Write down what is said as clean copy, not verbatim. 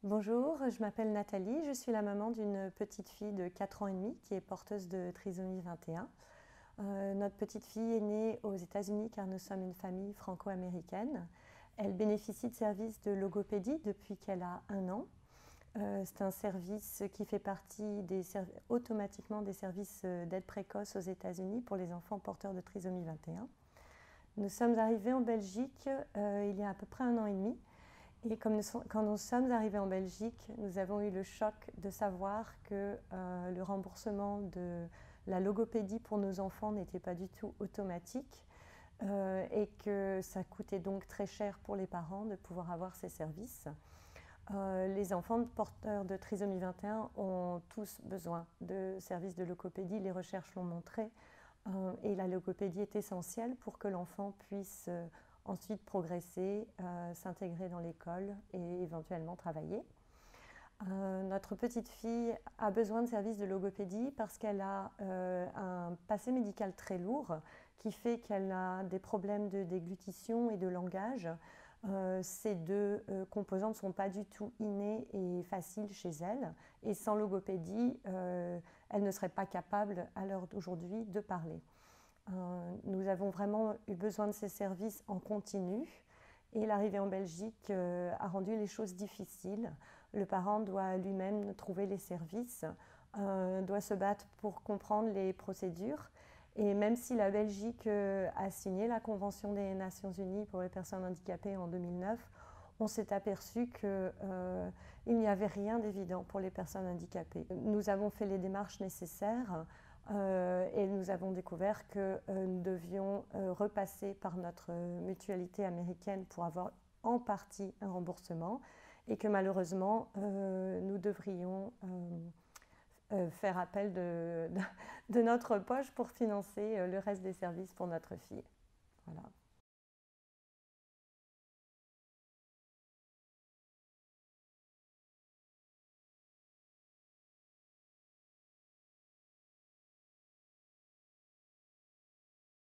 Bonjour, je m'appelle Nathalie, je suis la maman d'une petite fille de 4 ans et demi qui est porteuse de trisomie 21. Notre petite fille est née aux États-Unis car nous sommes une famille franco-américaine. Elle bénéficie de services de logopédie depuis qu'elle a 1 an. C'est un service qui fait partie automatiquement des services d'aide précoce aux États-Unis pour les enfants porteurs de trisomie 21. Nous sommes arrivés en Belgique il y a à peu près 1 an et demi. Et quand nous sommes arrivés en Belgique, nous avons eu le choc de savoir que le remboursement de la logopédie pour nos enfants n'était pas du tout automatique et que ça coûtait donc très cher pour les parents de pouvoir avoir ces services. Les enfants porteurs de trisomie 21 ont tous besoin de services de logopédie, les recherches l'ont montré, et la logopédie est essentielle pour que l'enfant puisse ensuite progresser, s'intégrer dans l'école et éventuellement travailler. Notre petite fille a besoin de services de logopédie parce qu'elle a un passé médical très lourd qui fait qu'elle a des problèmes de déglutition et de langage. Ces deux composantes ne sont pas du tout innées et faciles chez elle. Et sans logopédie, elle ne serait pas capable à l'heure d'aujourd'hui de parler. Nous avons vraiment eu besoin de ces services en continu et l'arrivée en Belgique a rendu les choses difficiles. Le parent doit lui-même trouver les services, doit se battre pour comprendre les procédures. Et même si la Belgique a signé la Convention des Nations Unies pour les personnes handicapées en 2009, on s'est aperçu qu'il n'y avait rien d'évident pour les personnes handicapées. Nous avons fait les démarches nécessaires et nous avons découvert que nous devions repasser par notre mutualité américaine pour avoir en partie un remboursement et que malheureusement nous devrions faire appel de notre poche pour financer le reste des services pour notre fille. Voilà.